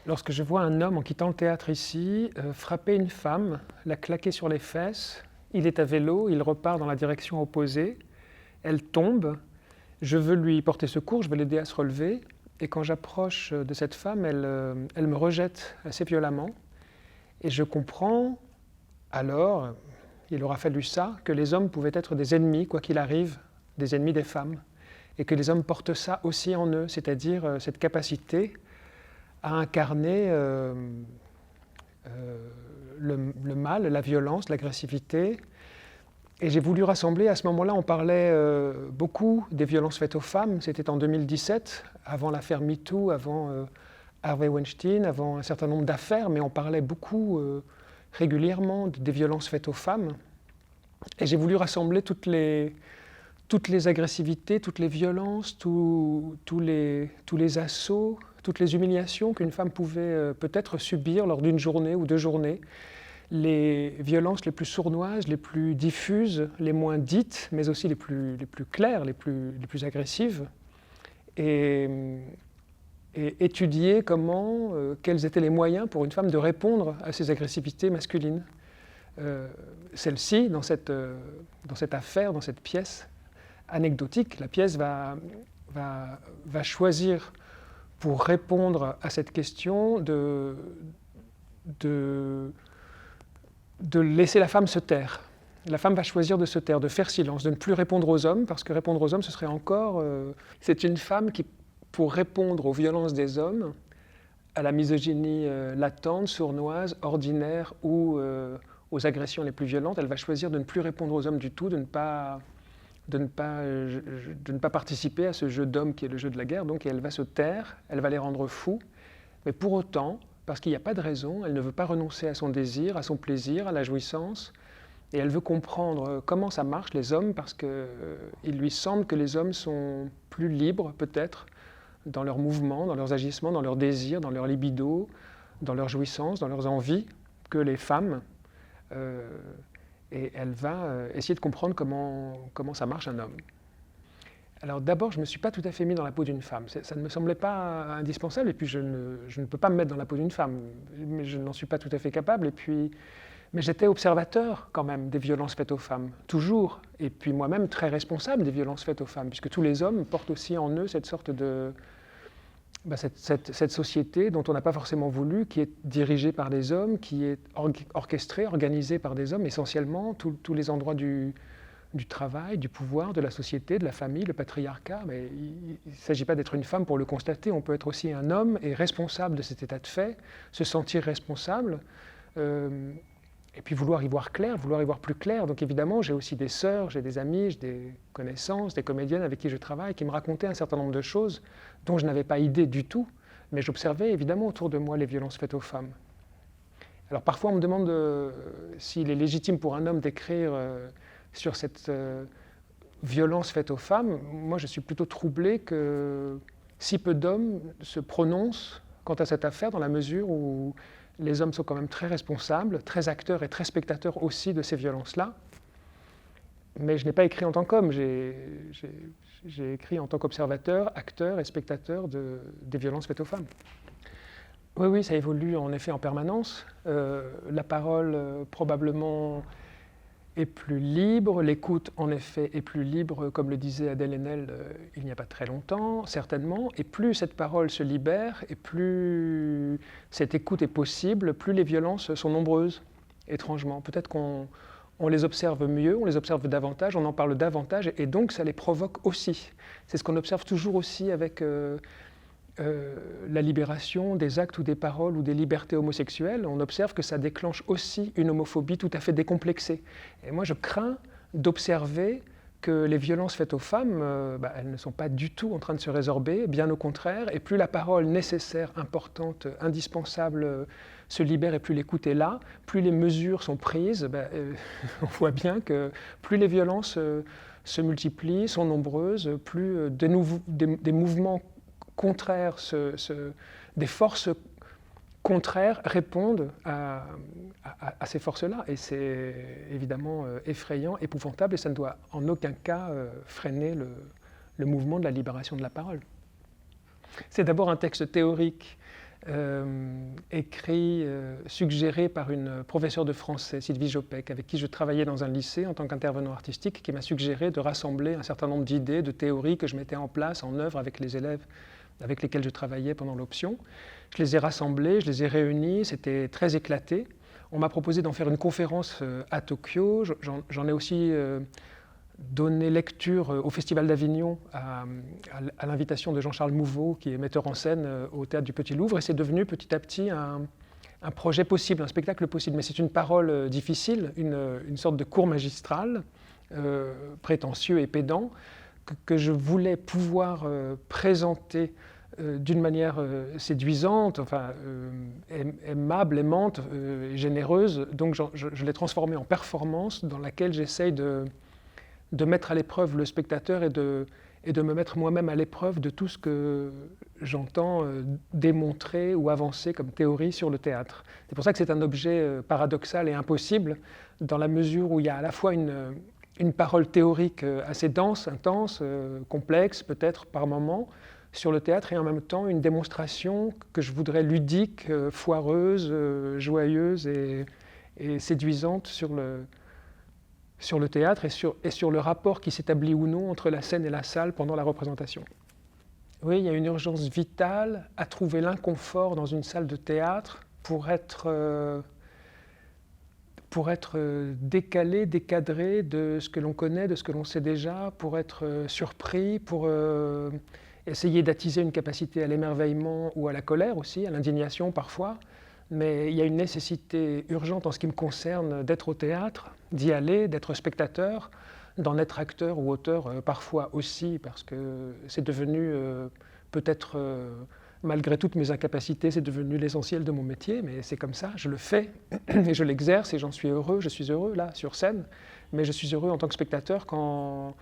Lorsque je vois un homme en quittant le théâtre ici, frapper une femme, la claquer sur les fesses, il est à vélo, il repart dans la direction opposée, elle tombe, je veux lui porter secours, je veux l'aider à se relever, et quand j'approche de cette femme, elle me rejette assez violemment, et je comprends alors, il aura fallu ça, que les hommes pouvaient être des ennemis, quoi qu'il arrive, des ennemis des femmes, et que les hommes portent ça aussi en eux, c'est-à-dire cette capacité à incarner le mal, la violence, l'agressivité. Et j'ai voulu rassembler, à ce moment-là, on parlait beaucoup des violences faites aux femmes. C'était en 2017, avant l'affaire MeToo, avant Harvey Weinstein, avant un certain nombre d'affaires, mais on parlait beaucoup, régulièrement, des violences faites aux femmes. Et j'ai voulu rassembler toutes les agressivités, toutes les violences, tous les assauts, toutes les humiliations qu'une femme pouvait peut-être subir lors d'une journée ou 2 journées, les violences les plus sournoises, les plus diffuses, les moins dites, mais aussi les plus claires, les plus agressives, et étudier quels étaient les moyens pour une femme de répondre à ces agressivités masculines. Celle-ci, dans cette affaire, dans cette pièce anecdotique, la pièce va choisir, pour répondre à cette question, de laisser la femme se taire. La femme va choisir de se taire, de faire silence, de ne plus répondre aux hommes, parce que répondre aux hommes, ce serait encore... C'est une femme qui, pour répondre aux violences des hommes, à la misogynie latente, sournoise, ordinaire ou aux agressions les plus violentes, elle va choisir de ne plus répondre aux hommes du tout, de ne pas participer à ce jeu d'hommes qui est le jeu de la guerre. Donc elle va se taire, elle va les rendre fous, mais pour autant, parce qu'il n'y a pas de raison, elle ne veut pas renoncer à son désir, à son plaisir, à la jouissance, et elle veut comprendre comment ça marche, les hommes, parce qu'il lui semble que les hommes sont plus libres, peut-être, dans leurs mouvements, dans leurs agissements, dans leurs désirs, dans leur libido, dans leurs jouissances, dans leurs envies, que les femmes. Et elle va essayer de comprendre comment ça marche un homme. Alors d'abord, je ne me suis pas tout à fait mis dans la peau d'une femme. Ça ne me semblait pas indispensable, et puis je ne peux pas me mettre dans la peau d'une femme, mais je n'en suis pas tout à fait capable. Mais j'étais observateur quand même des violences faites aux femmes, toujours, et puis moi-même très responsable des violences faites aux femmes, puisque tous les hommes portent aussi en eux cette sorte de... cette société dont on n'a pas forcément voulu, qui est dirigée par des hommes, qui est orchestrée, organisée par des hommes, essentiellement, tous les endroits du travail, du pouvoir, de la société, de la famille, le patriarcat. Mais il ne s'agit pas d'être une femme pour le constater, on peut être aussi un homme et responsable de cet état de fait, se sentir responsable, et puis vouloir y voir clair, vouloir y voir plus clair. Donc évidemment, j'ai aussi des sœurs, j'ai des amis, j'ai des connaissances, des comédiennes avec qui je travaille, qui me racontaient un certain nombre de choses dont je n'avais pas idée du tout, mais j'observais évidemment autour de moi les violences faites aux femmes. Alors parfois on me demande s'il est légitime pour un homme d'écrire sur cette violence faite aux femmes. Moi je suis plutôt troublé que si peu d'hommes se prononcent quant à cette affaire, dans la mesure où les hommes sont quand même très responsables, très acteurs et très spectateurs aussi de ces violences-là. Mais je n'ai pas écrit en tant qu'homme, j'ai écrit en tant qu'observateur, acteur et spectateur des violences faites aux femmes. Oui, oui, ça évolue en effet en permanence. La parole probablement est plus libre, l'écoute en effet est plus libre, comme le disait Adèle Haenel il n'y a pas très longtemps, certainement. Et plus cette parole se libère, et plus cette écoute est possible, plus les violences sont nombreuses, étrangement. Peut-être qu'on les observe mieux, on les observe davantage, on en parle davantage, et donc ça les provoque aussi. C'est ce qu'on observe toujours aussi avec la libération des actes ou des paroles ou des libertés homosexuelles. On observe que ça déclenche aussi une homophobie tout à fait décomplexée. Et moi, je crains d'observer que les violences faites aux femmes, elles ne sont pas du tout en train de se résorber, bien au contraire, et plus la parole nécessaire, importante, indispensable se libère et plus l'écoute est là, plus les mesures sont prises, on voit bien que plus les violences se multiplient, sont nombreuses, plus des mouvements contraires, des forces contraires répondent à ces forces-là. Et c'est évidemment effrayant, épouvantable, et ça ne doit en aucun cas freiner le mouvement de la libération de la parole. C'est d'abord un texte théorique écrit, suggéré par une professeure de français, Sylvie Jopek, avec qui je travaillais dans un lycée en tant qu'intervenant artistique, qui m'a suggéré de rassembler un certain nombre d'idées, de théories que je mettais en place, en œuvre avec les élèves avec lesquels je travaillais pendant l'option. Je les ai rassemblés, je les ai réunis, c'était très éclaté. On m'a proposé d'en faire une conférence à Tokyo. J'en ai aussi donné lecture au Festival d'Avignon à l'invitation de Jean-Charles Mouveau, qui est metteur en scène au Théâtre du Petit Louvre. Et c'est devenu petit à petit un projet possible, un spectacle possible. Mais c'est une parole difficile, une sorte de cours magistral, prétentieux et pédant, que je voulais pouvoir présenter d'une manière séduisante, enfin, aimable, aimante, généreuse. Donc je l'ai transformé en performance dans laquelle j'essaye de mettre à l'épreuve le spectateur et de me mettre moi-même à l'épreuve de tout ce que j'entends démontrer ou avancer comme théorie sur le théâtre. C'est pour ça que c'est un objet paradoxal et impossible, dans la mesure où il y a à la fois une parole théorique assez dense, intense, complexe peut-être par moments, sur le théâtre, et en même temps une démonstration que je voudrais ludique, foireuse, joyeuse et séduisante sur le théâtre et sur le rapport qui s'établit ou non entre la scène et la salle pendant la représentation. Oui, il y a une urgence vitale à trouver l'inconfort dans une salle de théâtre pour être décalé, décadré de ce que l'on connaît, de ce que l'on sait déjà, pour être surpris, pour essayer d'attiser une capacité à l'émerveillement ou à la colère aussi, à l'indignation parfois. Mais il y a une nécessité urgente en ce qui me concerne d'être au théâtre, d'y aller, d'être spectateur, d'en être acteur ou auteur parfois aussi, parce que c'est devenu peut-être, malgré toutes mes incapacités, c'est devenu l'essentiel de mon métier, mais c'est comme ça, je le fais et je l'exerce et j'en suis heureux, je suis heureux là, sur scène, mais je suis heureux en tant que spectateur quand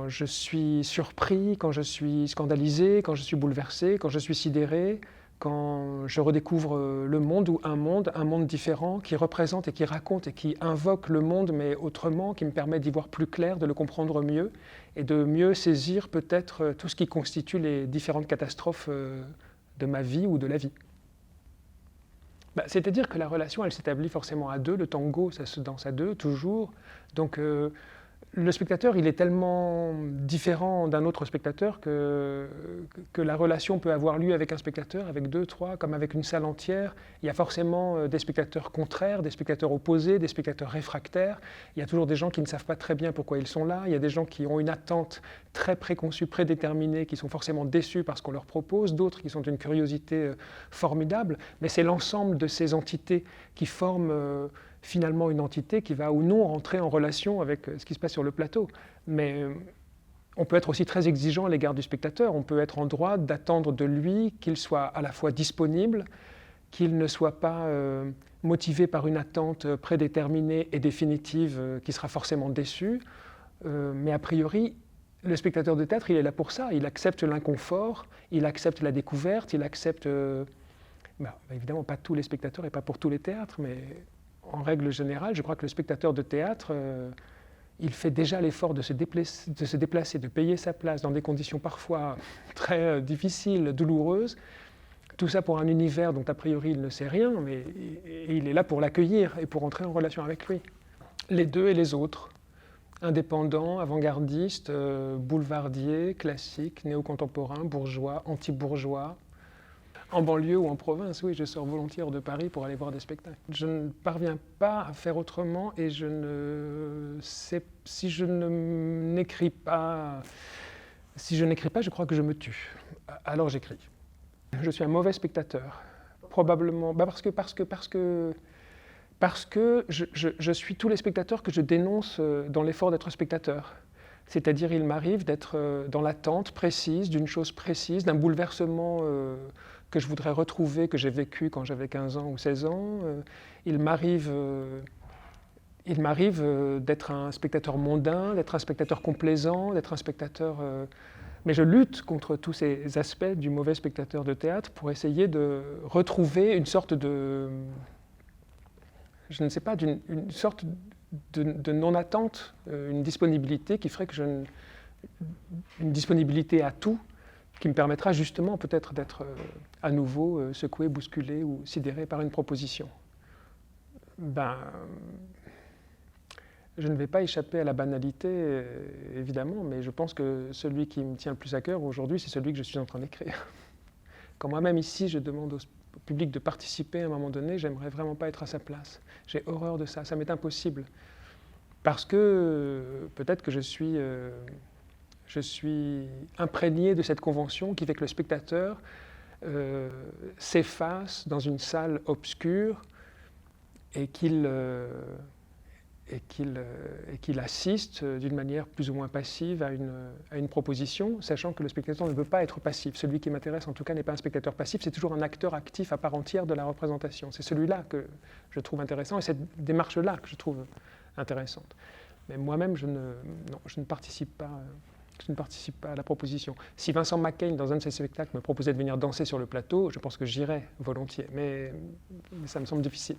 je suis surpris, quand je suis scandalisé, quand je suis bouleversé, quand je suis sidéré, quand je redécouvre le monde ou un monde différent qui représente et qui raconte et qui invoque le monde, mais autrement, qui me permet d'y voir plus clair, de le comprendre mieux et de mieux saisir peut-être tout ce qui constitue les différentes catastrophes de ma vie ou de la vie. C'est-à-dire que la relation, elle s'établit forcément à deux. Le tango, ça se danse à deux, toujours. Donc, le spectateur, il est tellement différent d'un autre spectateur que la relation peut avoir lieu avec un spectateur, avec deux, trois, comme avec une salle entière. Il y a forcément des spectateurs contraires, des spectateurs opposés, des spectateurs réfractaires. Il y a toujours des gens qui ne savent pas très bien pourquoi ils sont là. Il y a des gens qui ont une attente très préconçue, prédéterminée, qui sont forcément déçus par ce qu'on leur propose, d'autres qui sont d'une curiosité formidable. Mais c'est l'ensemble de ces entités qui forment finalement une entité qui va ou non rentrer en relation avec ce qui se passe sur le plateau. Mais on peut être aussi très exigeant à l'égard du spectateur. On peut être en droit d'attendre de lui qu'il soit à la fois disponible, qu'il ne soit pas motivé par une attente prédéterminée et définitive qui sera forcément déçu. Mais a priori, le spectateur de théâtre, il est là pour ça. Il accepte l'inconfort, il accepte la découverte, il accepte... évidemment, pas tous les spectateurs et pas pour tous les théâtres, mais... En règle générale, je crois que le spectateur de théâtre, il fait déjà l'effort de se déplacer, de payer sa place dans des conditions parfois très difficiles, douloureuses. Tout ça pour un univers dont a priori il ne sait rien, mais il est là pour l'accueillir et pour entrer en relation avec lui. Les deux et les autres, indépendants, avant-gardistes, boulevardiers, classiques, néo-contemporains, bourgeois, anti-bourgeois. En banlieue ou en province, oui, je sors volontiers hors de Paris pour aller voir des spectacles. Je ne parviens pas à faire autrement et je ne sais, si je n'écris pas, je crois que je me tue. Alors j'écris. Je suis un mauvais spectateur, probablement, parce que je suis tous les spectateurs que je dénonce dans l'effort d'être spectateur. C'est-à-dire, il m'arrive d'être dans l'attente précise d'une chose précise, d'un bouleversement que je voudrais retrouver, que j'ai vécu quand j'avais 15 ans ou 16 ans. Il m'arrive d'être un spectateur mondain, d'être un spectateur complaisant, d'être un spectateur... Mais je lutte contre tous ces aspects du mauvais spectateur de théâtre pour essayer de retrouver une sorte de... Je ne sais pas, une sorte de non-attente, une disponibilité qui ferait que une disponibilité à tout, qui me permettra justement peut-être d'être à nouveau secoué, bousculé ou sidéré par une proposition. Ben, je ne vais pas échapper à la banalité, évidemment, mais je pense que celui qui me tient le plus à cœur aujourd'hui, c'est celui que je suis en train d'écrire. Quand moi-même ici, je demande au public de participer à un moment donné, j'aimerais vraiment pas être à sa place. J'ai horreur de ça, ça m'est impossible. Parce que peut-être que je suis imprégné de cette convention qui fait que le spectateur s'efface dans une salle obscure et qu'il assiste d'une manière plus ou moins passive à une proposition, sachant que le spectateur ne veut pas être passif. Celui qui m'intéresse, en tout cas, n'est pas un spectateur passif, c'est toujours un acteur actif à part entière de la représentation. C'est celui-là que je trouve intéressant et cette démarche-là que je trouve intéressante. Mais moi-même, je ne participe pas à la proposition. Si Vincent McCain, dans un de ses spectacles, me proposait de venir danser sur le plateau, je pense que j'irais volontiers, mais ça me semble difficile.